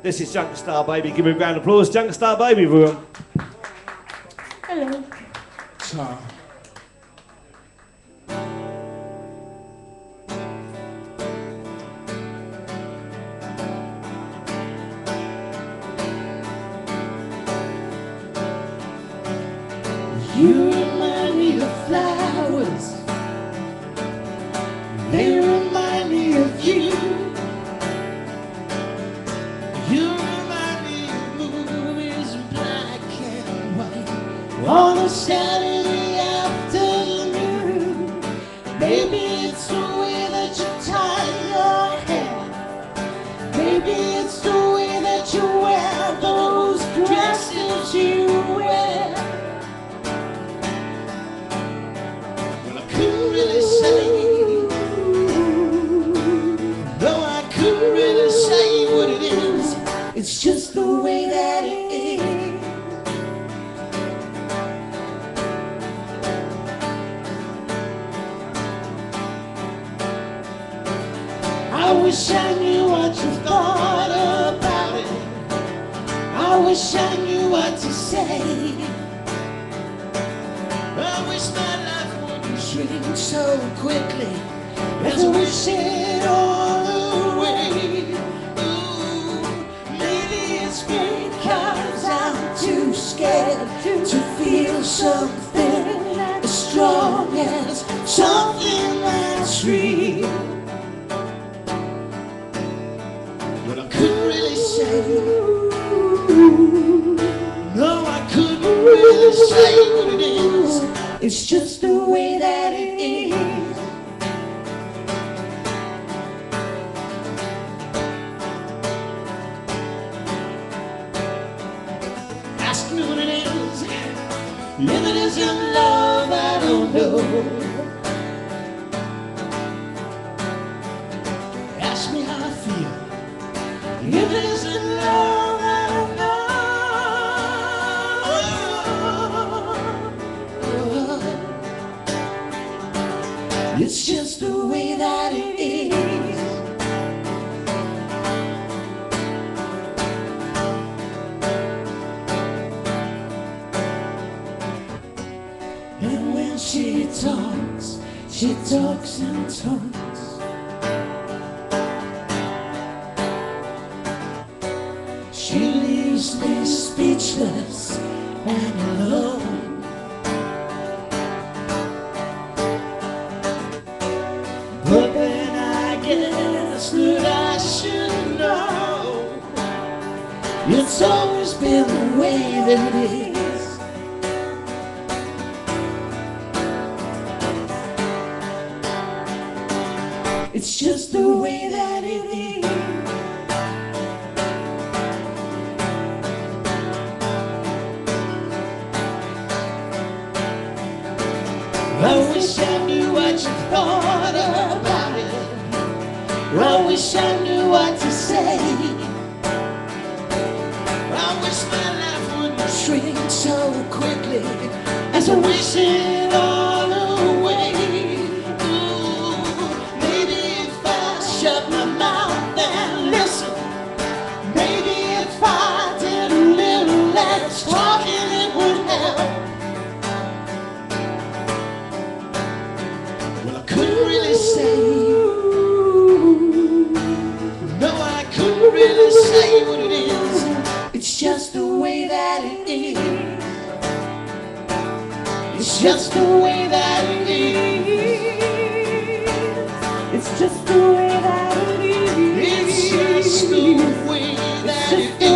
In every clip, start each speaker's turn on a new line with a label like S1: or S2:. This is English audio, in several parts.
S1: This is Junkstar-Baby. Give me a round of applause. Junkstar-Baby, everyone.
S2: Hello.
S3: Ta.
S2: You remind me of flowers. They remind me of you. You remind me of movies in black and white on a Saturday afternoon. Maybe it's the way that you tie your hair. Maybe it's the way that you wear those dresses you wear. Well, I couldn't really say. No, I couldn't really say what it is. It's just the way that it is. I wish I knew what you thought about it. I wish I knew what to say. I wish my life wouldn't shrink so quickly as I wish it all away. Ooh, maybe it's because I'm too scared to feel something as strong as something that's real. But I couldn't really say. No, I couldn't really say what it is. It's just the way that it is. Ask me what it is. If it isn't love, I don't know. Ask me how I feel. If it isn't love, I don't know. It's just the way that it is. And when she talks in tongues. She leaves me speechless and alone. But then I guess that I should know. It's always been the way that it is. It's just the way that it is. I wish I knew what you thought about it. I wish I knew what to say. I wish my life wouldn't shrink so quickly as I wish it all away. Ooh, maybe if I shut my mouth and listen, maybe if I did a little less talking, it would help. Couldn't really say. No, I couldn't really say what it is. It's just the way that it is. It's just the way that it is. It's just the way that it is. It's just the way that it is.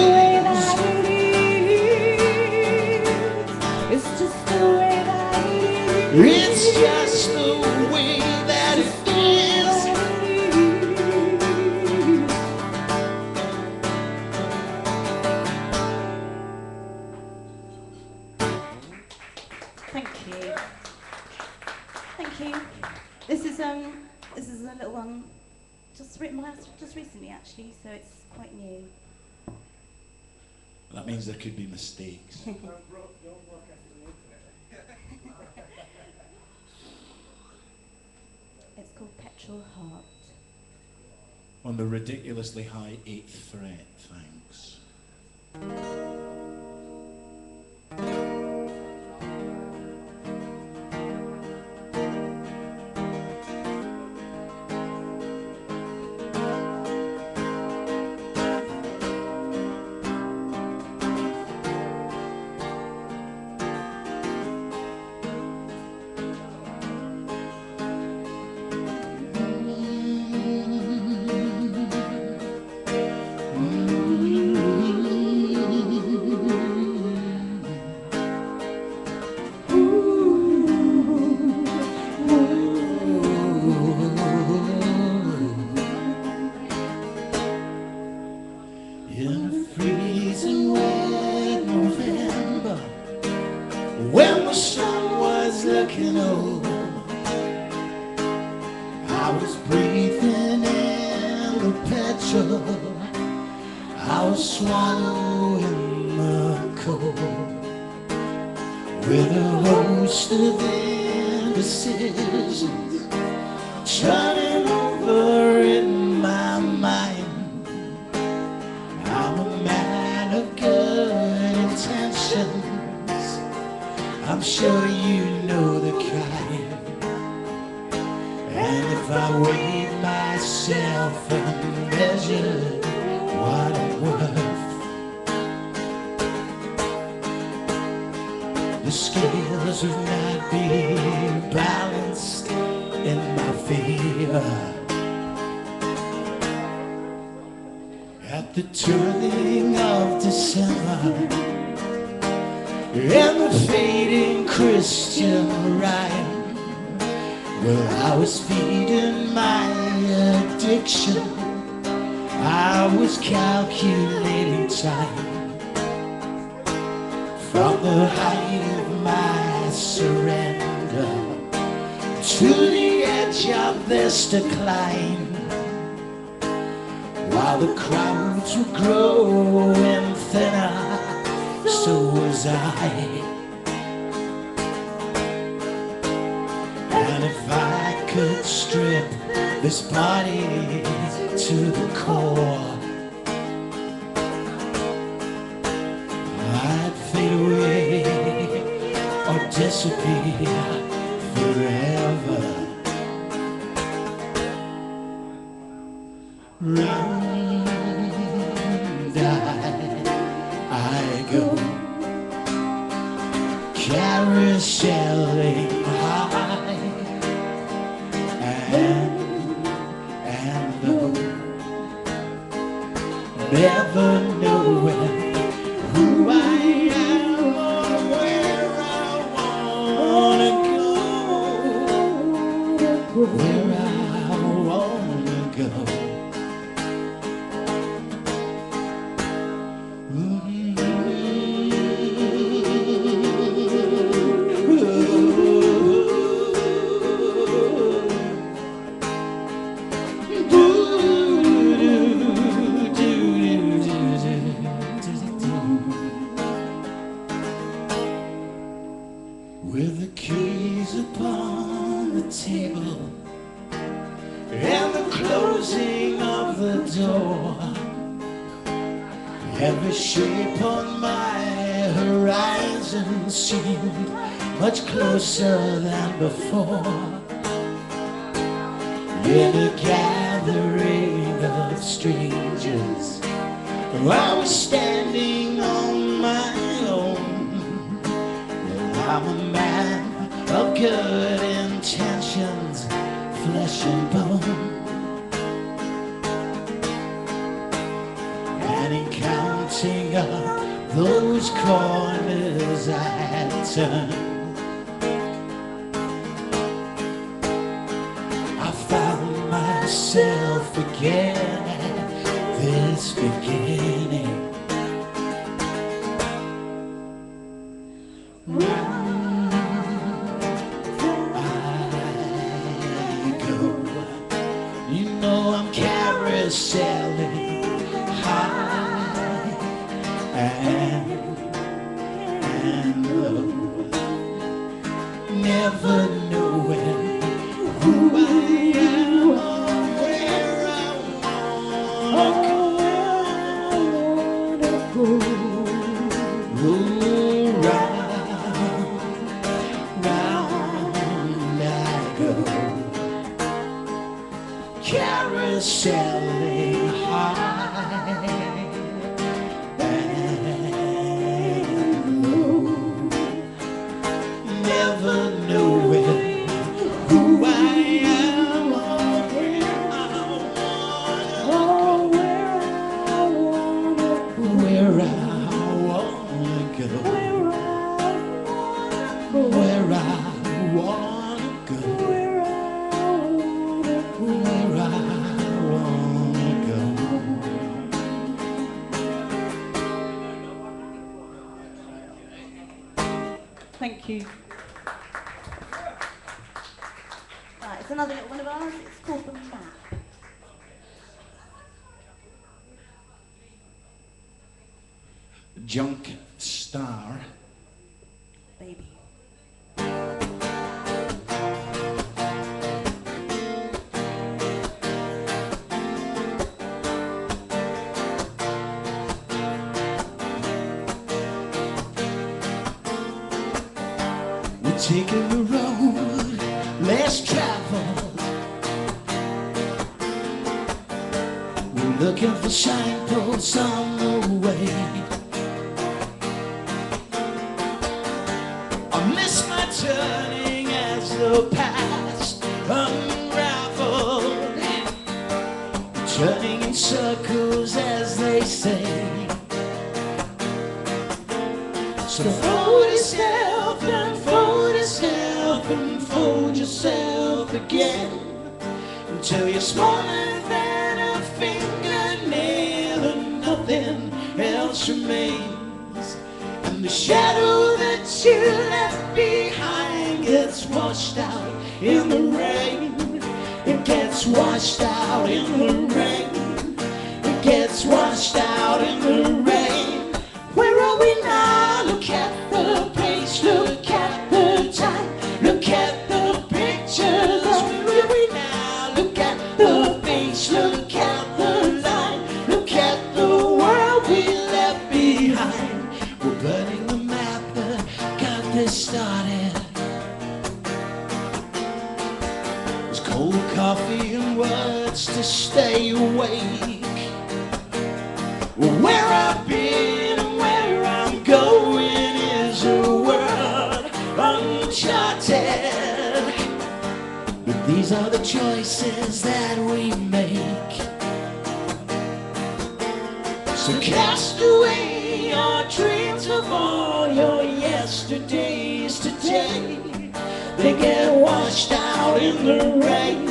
S2: It's just the way that it is. It's just the way that it is.
S4: Thank you. Thank you. This is a little one just written by us just recently actually, so it's quite new.
S3: That means there could be mistakes.
S4: It's called Petrol Heart.
S3: on the ridiculously high 8th fret, thanks. In a freezing wet November, when the sun was looking old, I was breathing in the petrol, I was swallowing the cold, with a host of indecisions turning over in my mind. I'm a man of good intentions, I'm sure you know the kind. And if I weighed myself and measured what I'm worth, the scales would not be balanced in my favor. At the turning of December, and the fading Christian rhyme, well, I was feeding my addiction, I was calculating time, from the height of my surrender to the edge of this decline. While the crowds were growing thinner, so was I. And if I could strip this body to the core, I'd fade away or disappear forever. Round I go, carouseling high and low, never knowing who I am or where I wanna go, where I wanna go. With the keys upon the table and the closing of the door, every shape on my horizon seemed much closer than before. In a gathering of strangers, I was standing on my own. I'm a man of good intentions, flesh and bone, and in counting up those corners I had turned, I found myself again at this beginning. You know I'm carouseling high and low, never knowing who I am or where I
S4: Thank you. Right, it's another little one of ours. It's called The Map.
S3: Junkstar-Baby. We're taking the road less traveled. We're looking for signposts on the way. I miss my turning as the past unraveled, turning in circles as they say. So fold yourself and fold yourself and fold yourself again until you're smaller than a fingernail and nothing else remains. And the shadow that you left behind gets washed out in the rain. It gets washed out in the rain. It gets washed out in the rain. Where are we now? Look at the place, look at the time, look at the pictures. Where are we now? Look at the face, look at the line, look at the world we left behind. We're burning the map that got this started. There's cold coffee and words to stay awake. Where I've been and where I'm going is a world uncharted. But these are the choices that we make. So cast away your dreams of all your yesterdays today. They get washed out in the rain.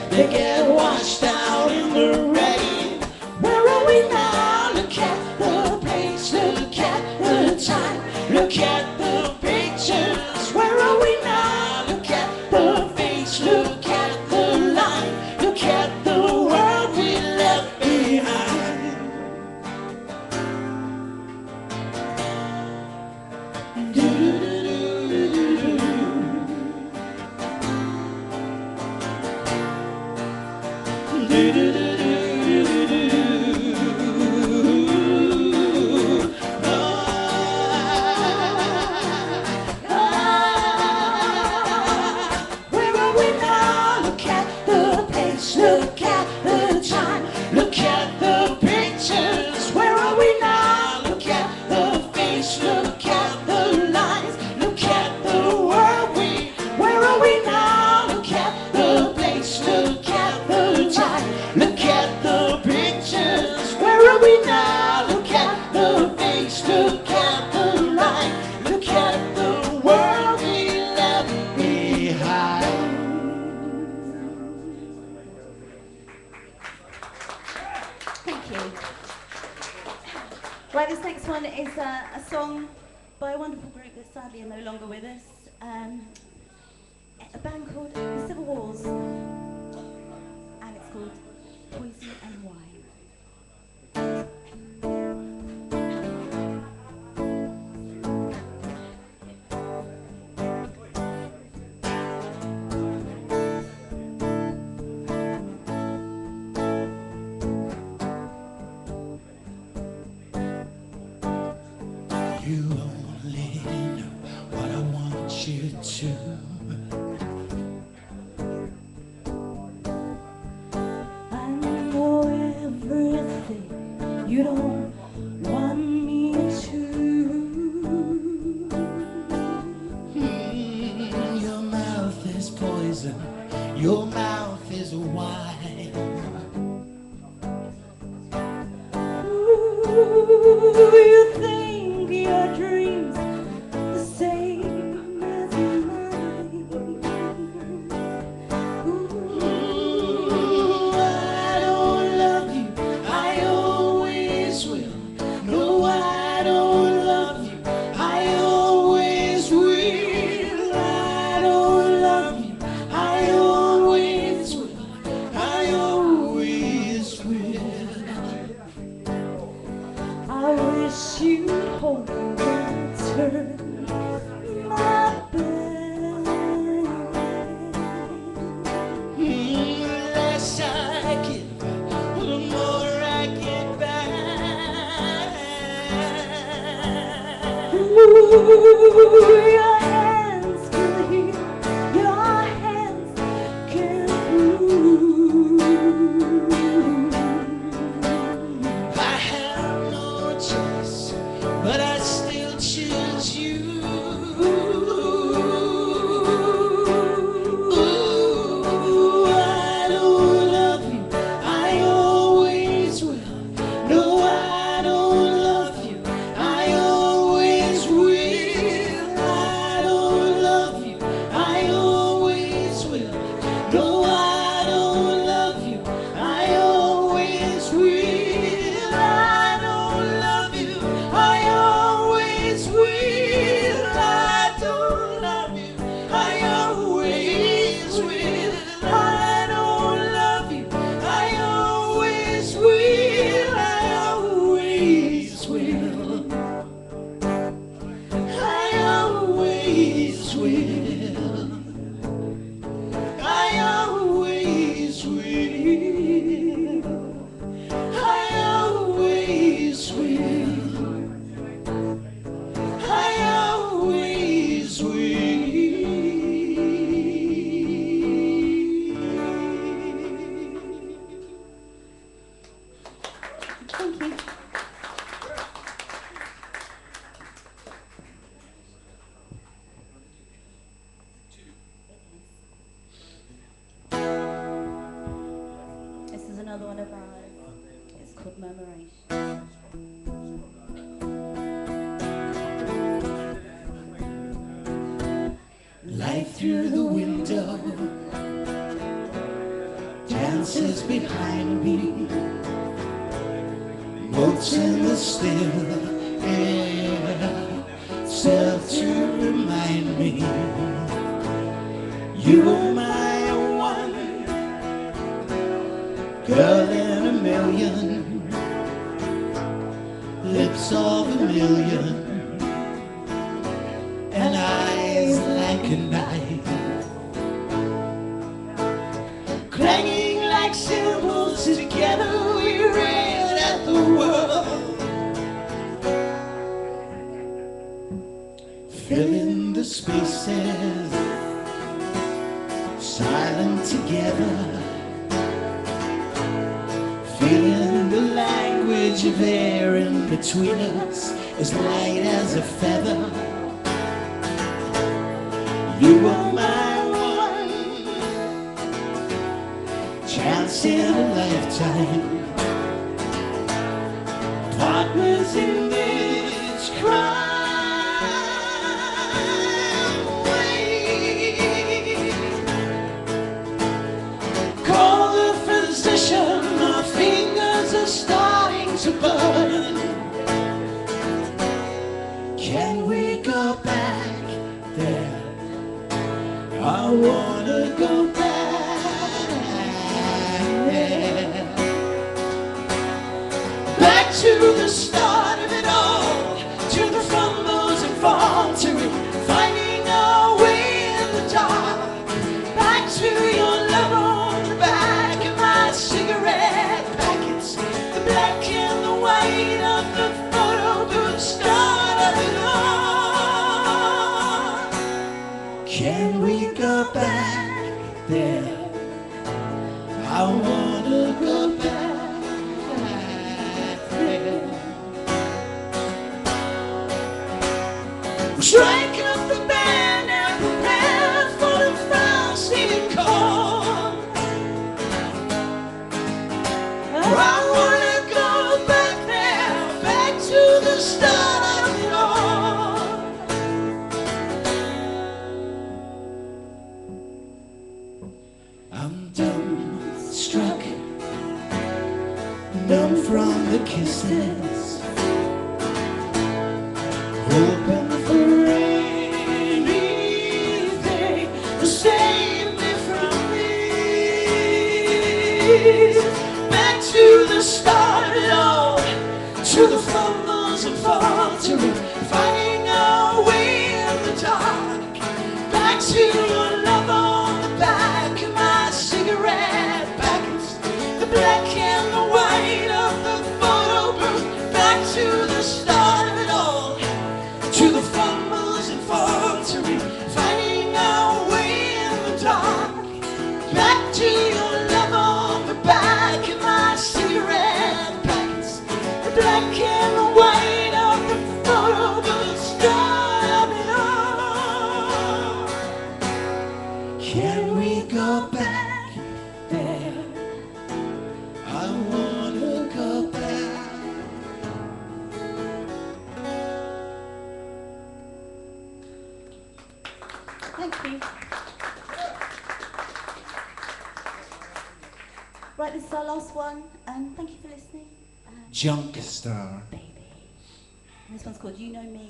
S3: They get washed out in the rain. Where are we now? Look at the place, look at the time, look at the pictures. Where are we now? Look at the face, look at the line, look at the world we left behind. Where are we now? Look at the place, look at the time, look at the pictures. Where are we now? Look at the face, look at the lines, look at the world we. Where are we now? Look at the place, look at the time, look at the pictures. Where are we now? Look at the face, look at the line, look at the world we left behind.
S4: Thank you. Right, this next one is a song by a wonderful group that sadly are no longer with us. A band called The Civil Wars, and it's called Poison and Wine.
S3: You only know what I want you to.
S4: I know everything you don't want me to.
S3: Your mouth is poison, your mouth is wine.
S4: Ooh, you think your dreams the same as mine. Ooh,
S3: I don't love you, I always will.
S4: wish you'd hold me when I turn my back.
S3: The less I give, the more I get back.
S4: Ooh, your hands can heal, your hands can prove.
S3: I have no choice, but I still choose you. Ooh, I don't love you, I always will. No, I don't love you, I always will. I don't love you, I always will. No, I don't love you, I always will. I don't love you, I always will. I don't love you, I always will. I don't love you, I always will. I always will. I always will. I always will. I always will. I always will.
S4: Thank you. This is another one of ours. It's called Murmuration.
S3: Light through the window dances behind me, motes in the still air serve to remind me you are my one girl in a million, lips of a million, and eyes like a knife, clanging like cymbals. Together we rail at the world, filling the spaces, silent together, feeling the language of air in between us, as light as a feather. You are my one chance in a lifetime, partners in this crime wave. Call the physician, our fingers are starting to burn. Can we go back there? I wanna go back there, back to the start of it all, to the fumbles and faltering, finding our way in the dark, back to your love on the back of my cigarette packets, the black and the white of the photo booth, start of it all. Can we go back there? I wanna go back there. We're striking up the band and prepare for the frosty call. I wanna go back there, back to the start of it all. I'm dumbstruck, numb from the kisses, hoping for anything to save me from this. Back to the start of it all, to the fumbles fumbles and faltering, finding our way in the dark. Back to your love on the back of my cigarette packets, the black and the white of the photo booth. Back to the start of it all, to the fumbles and faltering, finding our way in the dark. Back to your love on the back of my cigarette packets, the black and the white of the photo booth. Start of it all. Can we go back there? I wanna go back.
S4: Thank you. Right, this is our last one, and thank you for listening.
S3: Junkstar.
S4: Baby. And this one's called You Know Me.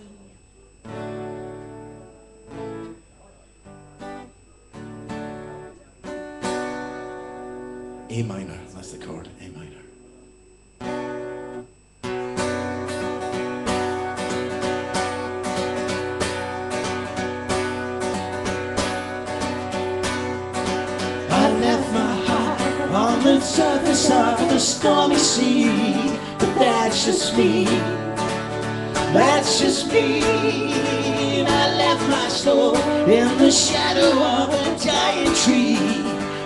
S3: A minor, that's the chord, A minor. I left my heart on the surface of the stormy sea, but that's just me. That's just me. And I left my soul in the shadow of a giant tree,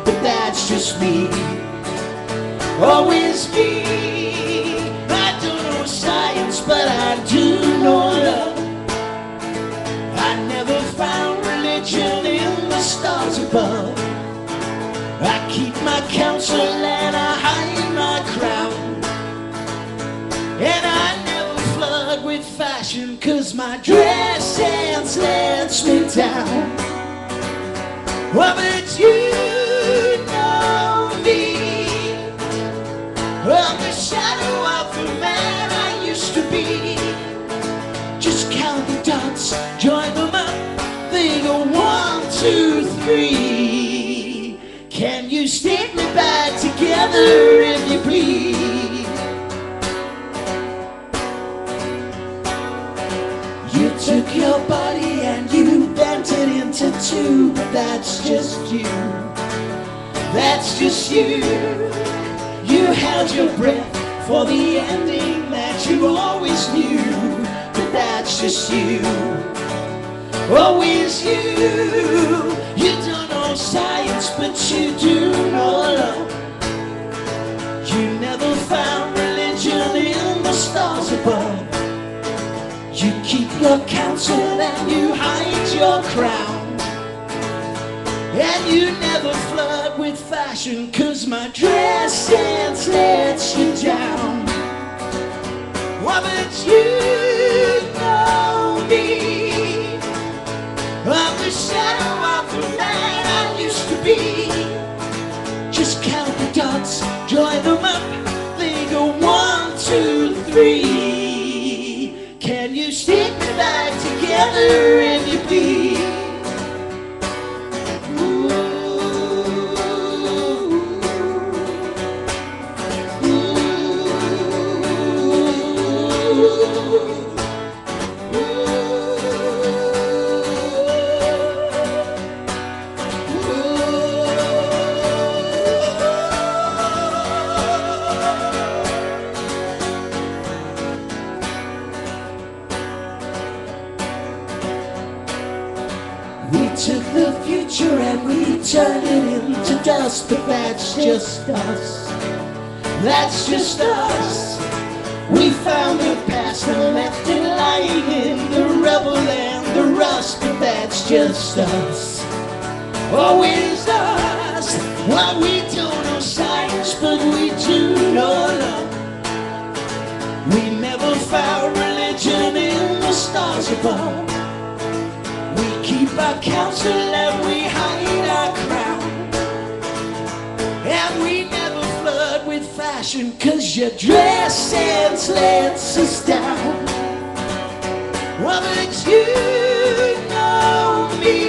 S3: but that's just me. Always me. I don't know science, but I do know love. I never found religion in the stars above. I keep my counsel and I hide my crown. And I never flood with fashion, 'cause my dress sense lets me down. Well, but you know me. Of the shadow of the man I used to be. Just count the dots, join them up, they go 1, 2, 3. Can you stick me back together if you please? You took your body and you bent it into two, but that's just you. That's just you. You held your breath for the ending that you always knew, but that's just you. Always you. You don't know science, but you do know love. You never found religion in the stars above. You keep your counsel and you hide your crown. And you never flirt with fashion, 'cause my dress sense lets you down. Well, but you know me. Of the shadow of the man I used to be. Just count the dots, join them up, they go 1, 2, 3. Can you stick me back together if you please? We took the future and we turned it into dust, but that's just us. That's just us. We found the past and left it lying in the rubble and the rust, but that's just us. Always us. Well, we don't know science, but we do know love. We never found religion in the stars above. We keep our counsel and we hide our crown. And we never flirt with fashion, 'cause your dress sense lets us down. Well, but you know me.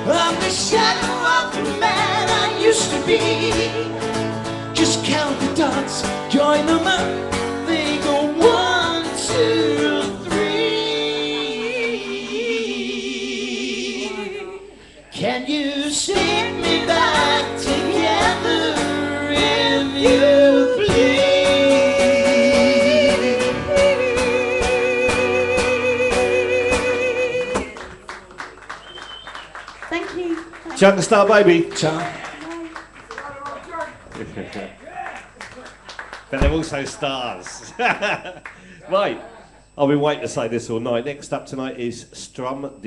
S3: Of the shadow of the man I used to be. Just count the dots, join them up, they go 1, Can you stick me back together if you please?
S4: Thank you.
S1: Junkstar-Baby.
S3: Ciao.
S1: But they're also stars. Right, I've been waiting to say this all night. Next up tonight is Strum